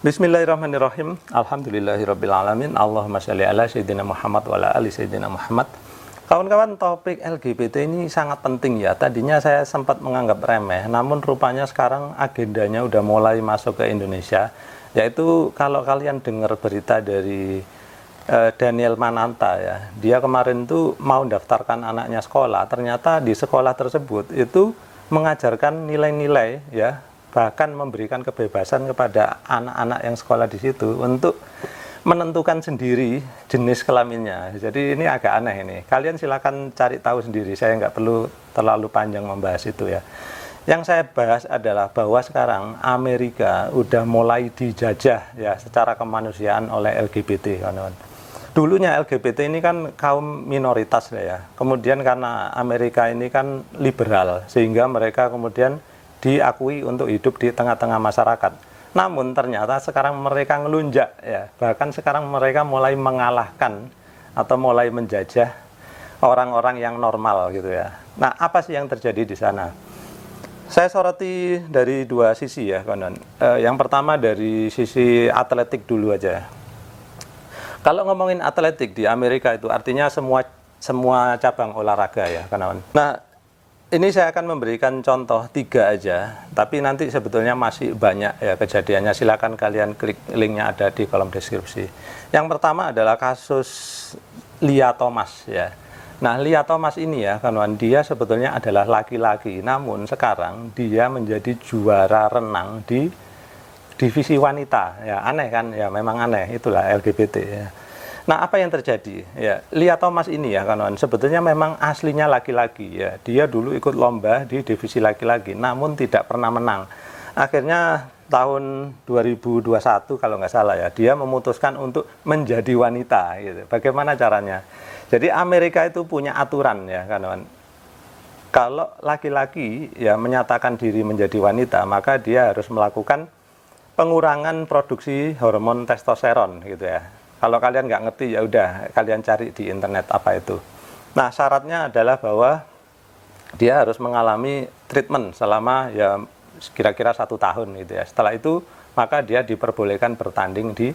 Bismillahirrahmanirrahim. Alhamdulillahirrabbilalamin. Allahumma sholli ala sayyidina Muhammad wa ala ali sayyidina Muhammad. Kawan-kawan, topik LGBT ini sangat penting ya. Tadinya saya sempat menganggap remeh, namun rupanya sekarang agendanya udah mulai masuk ke Indonesia. Yaitu kalau kalian dengar berita dari Daniel Mananta ya, dia kemarin tuh mau daftarkan anaknya sekolah. Ternyata di sekolah tersebut itu mengajarkan nilai-nilai ya, bahkan memberikan kebebasan kepada anak-anak yang sekolah di situ untuk menentukan sendiri jenis kelaminnya. Jadi ini agak aneh ini. Kalian silakan cari tahu sendiri. Saya nggak perlu terlalu panjang membahas itu ya. Yang saya bahas adalah bahwa sekarang Amerika udah mulai dijajah ya secara kemanusiaan oleh LGBT, kawan-kawan. Dulunya LGBT ini kan kaum minoritas ya. Kemudian karena Amerika ini kan liberal, sehingga mereka kemudian diakui untuk hidup di tengah-tengah masyarakat. Namun ternyata sekarang mereka ngelunjak ya, bahkan sekarang mereka mulai mengalahkan atau mulai menjajah orang-orang yang normal gitu ya. Nah, apa sih yang terjadi di sana? Saya soroti dari dua sisi ya, kawan. Yang pertama dari sisi atletik dulu aja. Kalau ngomongin atletik di Amerika itu artinya semua cabang olahraga ya, kawan. Nah, ini saya akan memberikan contoh 3 aja, tapi nanti sebetulnya masih banyak ya kejadiannya. Silakan kalian klik linknya ada di kolom deskripsi. Yang pertama adalah kasus Lia Thomas ya. Nah, Lia Thomas ini ya, kawan, dia sebetulnya adalah laki-laki, namun sekarang dia menjadi juara renang di divisi wanita. Ya, aneh kan? Ya, memang aneh. Itulah LGBT ya. Nah, apa yang terjadi? Ya, Lia Thomas ini ya, kawan, sebetulnya memang aslinya laki-laki ya. Dia dulu ikut lomba di divisi laki-laki, namun tidak pernah menang. Akhirnya tahun 2021 kalau nggak salah ya, dia memutuskan untuk menjadi wanita gitu. Bagaimana caranya? Jadi Amerika itu punya aturan ya, kawan. Kalau laki-laki ya menyatakan diri menjadi wanita, maka dia harus melakukan pengurangan produksi hormon testosteron gitu ya. Kalau kalian nggak ngerti ya udah kalian cari di internet apa itu. Nah, syaratnya adalah bahwa dia harus mengalami treatment selama ya kira-kira 1 tahun gitu ya. Setelah itu maka dia diperbolehkan bertanding di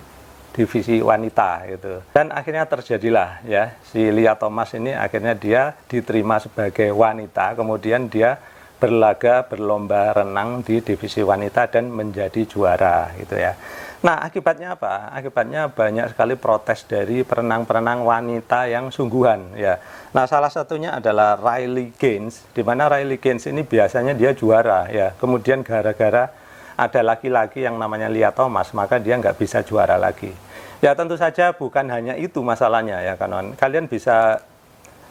divisi wanita gitu. Dan akhirnya terjadilah ya, si Lia Thomas ini akhirnya dia diterima sebagai wanita, kemudian dia berlomba renang di divisi wanita dan menjadi juara gitu ya. Nah, akibatnya apa? Akibatnya banyak sekali protes dari perenang-perenang wanita yang sungguhan ya. Nah, salah satunya adalah Riley Gaines, di mana Riley Gaines ini biasanya dia juara ya. Kemudian gara-gara ada laki-laki yang namanya Lia Thomas, maka dia nggak bisa juara lagi. Ya, tentu saja bukan hanya itu masalahnya ya, kawan. Kalian bisa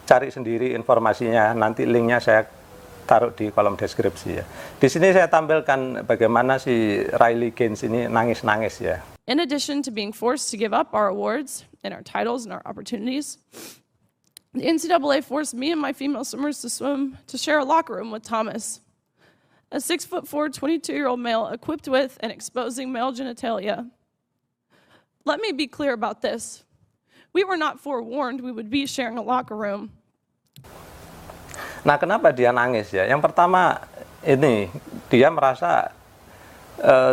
cari sendiri informasinya, nanti linknya saya taruh di kolom deskripsi ya. Di sini saya tampilkan bagaimana si Riley Gaines ini nangis-nangis ya. In addition to being forced to give up our awards and our titles and our opportunities, the NCAA forced me and my female swimmers to share a locker room with Thomas, a 6'4", 22-year-old male equipped with and exposing male genitalia. Let me be clear about this. We were not forewarned we would be sharing a locker room. Nah, kenapa dia nangis ya? Yang pertama ini, dia merasa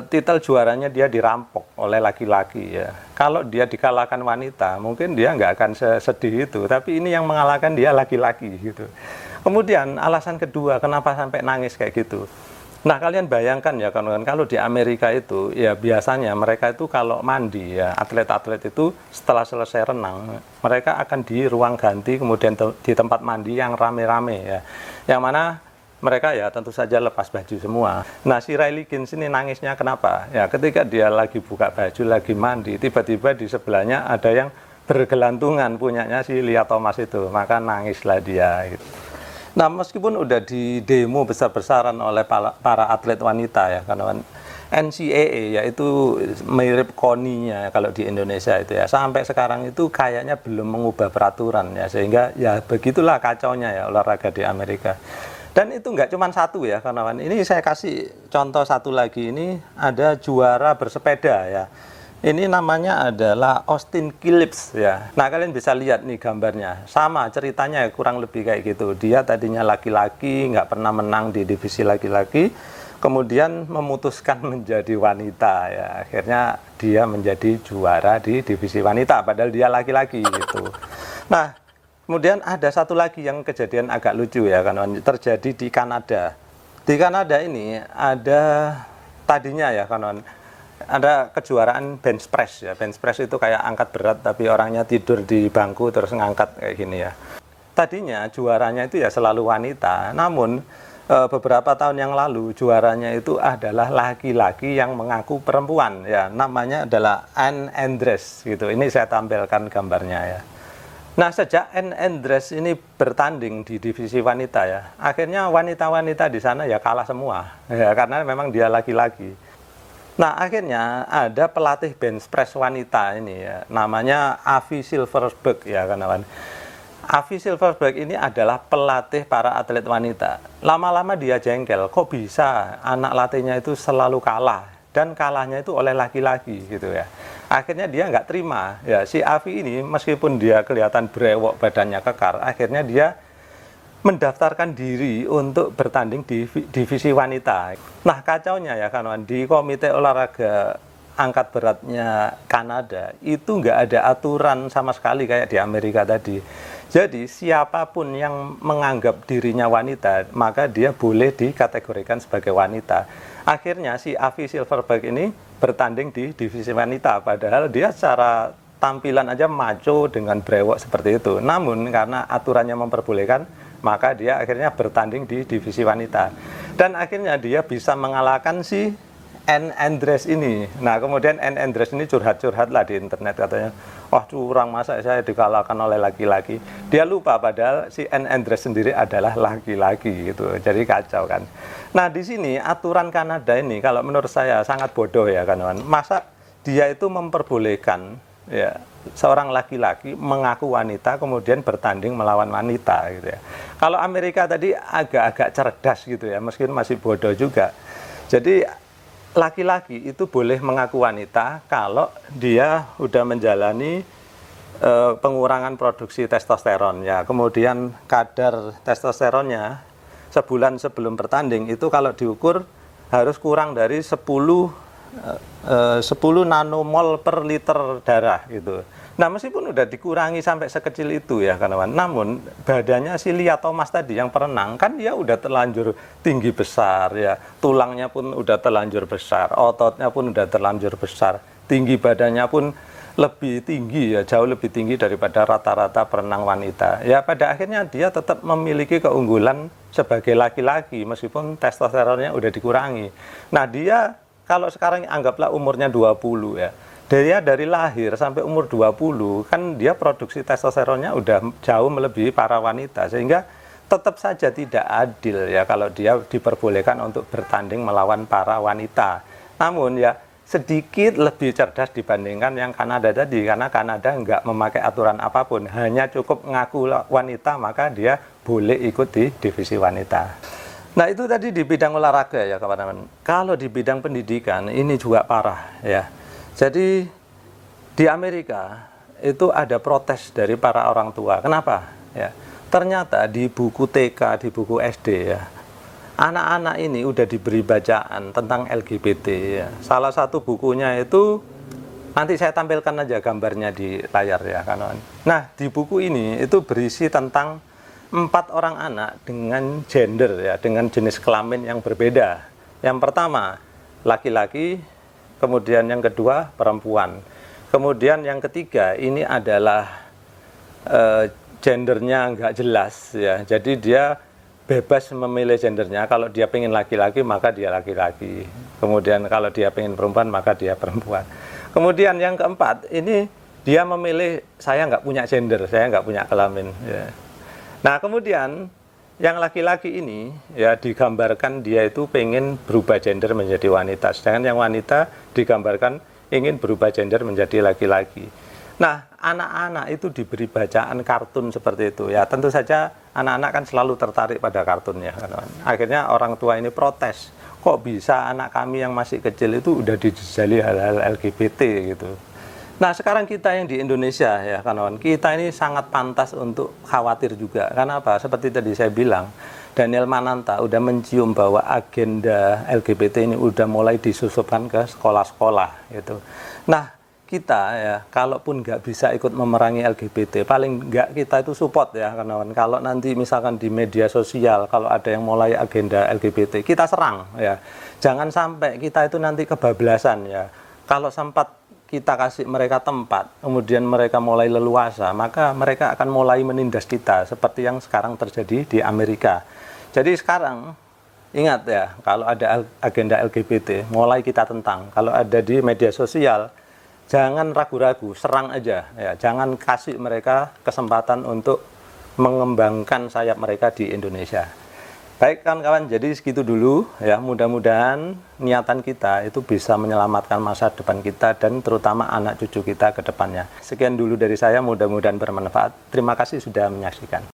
titel juaranya dia dirampok oleh laki-laki ya. Kalau dia dikalahkan wanita, mungkin dia nggak akan sedih itu. Tapi ini yang mengalahkan dia laki-laki gitu. Kemudian alasan kedua, kenapa sampai nangis kayak gitu? Nah, kalian bayangkan ya, kawan-kawan, kalau di Amerika itu ya biasanya mereka itu kalau mandi ya, atlet-atlet itu setelah selesai renang, mereka akan di ruang ganti, kemudian di tempat mandi yang rame-rame ya. Yang mana mereka ya tentu saja lepas baju semua. Nah, si Riley Gaines ini nangisnya kenapa? Ya, ketika dia lagi buka baju, lagi mandi, tiba-tiba di sebelahnya ada yang bergelantungan punyanya si Lia Thomas itu, maka nangislah dia gitu. Nah, meskipun udah di demo besar-besaran oleh para atlet wanita ya, karena NCAA yaitu mirip KONI-nya kalau di Indonesia itu ya, sampai sekarang itu kayaknya belum mengubah peraturan ya, sehingga ya begitulah kacaunya ya olahraga di Amerika. Dan itu nggak cuma satu ya, kawan. Ini saya kasih contoh satu lagi, ini ada juara bersepeda ya. Ini namanya adalah Austin Phillips ya. Nah, kalian bisa lihat nih gambarnya. Sama ceritanya kurang lebih kayak gitu. Dia tadinya laki-laki, nggak pernah menang di divisi laki-laki. kemudian memutuskan menjadi wanita ya, akhirnya dia menjadi juara di divisi wanita padahal dia laki-laki gitu. Nah, kemudian ada satu lagi yang kejadian agak lucu ya, kan terjadi di Kanada. Di Kanada ini ada tadinya ya, kan ada kejuaraan bench press ya. Bench press itu kayak angkat berat tapi orangnya tidur di bangku terus ngangkat kayak gini ya. Tadinya juaranya itu ya selalu wanita, namun beberapa tahun yang lalu juaranya itu adalah laki-laki yang mengaku perempuan ya, namanya adalah Ann Andres gitu. Ini saya tampilkan gambarnya ya. Nah, sejak Ann Andres ini bertanding di divisi wanita ya, akhirnya wanita-wanita di sana ya kalah semua ya, karena memang dia laki-laki. Nah, akhirnya ada pelatih bench press wanita ini ya, namanya Avi Silverberg ya, kawan. Avi Silverberg ini adalah pelatih para atlet wanita. Lama-lama dia jengkel, kok bisa anak latihnya itu selalu kalah, dan kalahnya itu oleh laki-laki gitu ya. Akhirnya dia nggak terima ya, si Avi ini meskipun dia kelihatan brewok, badannya kekar, akhirnya dia mendaftarkan diri untuk bertanding di divisi wanita. Nah, kacaunya ya kawan, di komite olahraga angkat beratnya Kanada itu nggak ada aturan sama sekali kayak di Amerika tadi. Jadi siapapun yang menganggap dirinya wanita, maka dia boleh dikategorikan sebagai wanita. Akhirnya si Avi Silverberg ini bertanding di divisi wanita, padahal dia secara tampilan aja maco dengan brewok seperti itu. Namun karena aturannya memperbolehkan, maka dia akhirnya bertanding di divisi wanita. Dan akhirnya dia bisa mengalahkan si Ann Andres ini. Nah, kemudian Ann Andres ini curhat-curhat lah di internet, katanya, wah curang, masa saya dikalahkan oleh laki-laki. Dia lupa padahal si Ann Andres sendiri adalah laki-laki gitu. Jadi kacau kan. Nah, di sini aturan Kanada ini kalau menurut saya sangat bodoh ya kawan. Masa dia itu memperbolehkan ya seorang laki-laki mengaku wanita kemudian bertanding melawan wanita gitu ya. Kalau Amerika tadi agak-agak cerdas gitu ya, meskipun masih bodoh juga. Jadi laki-laki itu boleh mengaku wanita kalau dia udah menjalani pengurangan produksi testosteron ya. Kemudian kadar testosteronnya sebulan sebelum bertanding itu kalau diukur harus kurang dari 10 nanomol per liter darah gitu. Nah, meskipun udah dikurangi sampai sekecil itu ya kawan, namun badannya si Lia Thomas tadi yang perenang kan dia udah terlanjur tinggi besar ya, tulangnya pun udah terlanjur besar, ototnya pun udah terlanjur besar, tinggi badannya pun lebih tinggi ya, jauh lebih tinggi daripada rata-rata perenang wanita. Ya pada akhirnya dia tetap memiliki keunggulan sebagai laki-laki meskipun testosteronnya udah dikurangi. Nah, dia kalau sekarang anggaplah umurnya 20 ya. Dia dari lahir sampai umur 20 kan dia produksi testosteronnya udah jauh melebihi para wanita, sehingga tetap saja tidak adil ya kalau dia diperbolehkan untuk bertanding melawan para wanita. Namun ya sedikit lebih cerdas dibandingkan yang Kanada tadi, karena Kanada nggak memakai aturan apapun, hanya cukup ngaku wanita maka dia boleh ikut di divisi wanita. Nah, itu tadi di bidang olahraga ya kawan-kawan. Kalau di bidang pendidikan ini juga parah ya. Jadi di Amerika itu ada protes dari para orang tua. Kenapa? Ya, ternyata di buku TK, di buku SD ya, anak-anak ini udah diberi bacaan tentang LGBT ya. Salah satu bukunya itu nanti saya tampilkan aja gambarnya di layar ya kawan. Nah, di buku ini itu berisi tentang 4 orang anak dengan gender ya, dengan jenis kelamin yang berbeda. Yang pertama laki-laki, kemudian yang kedua perempuan, kemudian yang ketiga ini adalah gendernya nggak jelas ya, jadi dia bebas memilih gendernya. Kalau dia pengen laki-laki maka dia laki-laki, kemudian kalau dia pengen perempuan maka dia perempuan. Kemudian yang keempat ini dia memilih saya nggak punya gender, saya nggak punya kelamin ya. Nah, kemudian yang laki-laki ini ya digambarkan dia itu pengen berubah gender menjadi wanita, sedangkan yang wanita digambarkan ingin berubah gender menjadi laki-laki. Nah, anak-anak itu diberi bacaan kartun seperti itu ya. Tentu saja anak-anak kan selalu tertarik pada kartunnya kan. Akhirnya orang tua ini protes, kok bisa anak kami yang masih kecil itu udah dijejali hal-hal LGBT gitu. Nah, sekarang kita yang di Indonesia ya kawan, kita ini sangat pantas untuk khawatir juga. Karena apa? Seperti tadi saya bilang, Daniel Mananta udah mencium bahwa agenda LGBT ini udah mulai disusupkan ke sekolah-sekolah gitu. Nah, kita ya, kalaupun nggak bisa ikut memerangi LGBT, paling nggak kita itu support ya kawan. Kalau nanti misalkan di media sosial, kalau ada yang mulai agenda LGBT, kita serang ya. Jangan sampai kita itu nanti kebablasan ya. Kalau sempat kita kasih mereka tempat, kemudian mereka mulai leluasa, maka mereka akan mulai menindas kita, seperti yang sekarang terjadi di Amerika. Jadi sekarang, ingat ya, kalau ada agenda LGBT, mulai kita tentang. Kalau ada di media sosial, jangan ragu-ragu, serang aja. Ya, jangan kasih mereka kesempatan untuk mengembangkan sayap mereka di Indonesia. Baik kawan-kawan, jadi segitu dulu ya, mudah-mudahan niatan kita itu bisa menyelamatkan masa depan kita dan terutama anak cucu kita ke depannya. Sekian dulu dari saya, mudah-mudahan bermanfaat. Terima kasih sudah menyaksikan.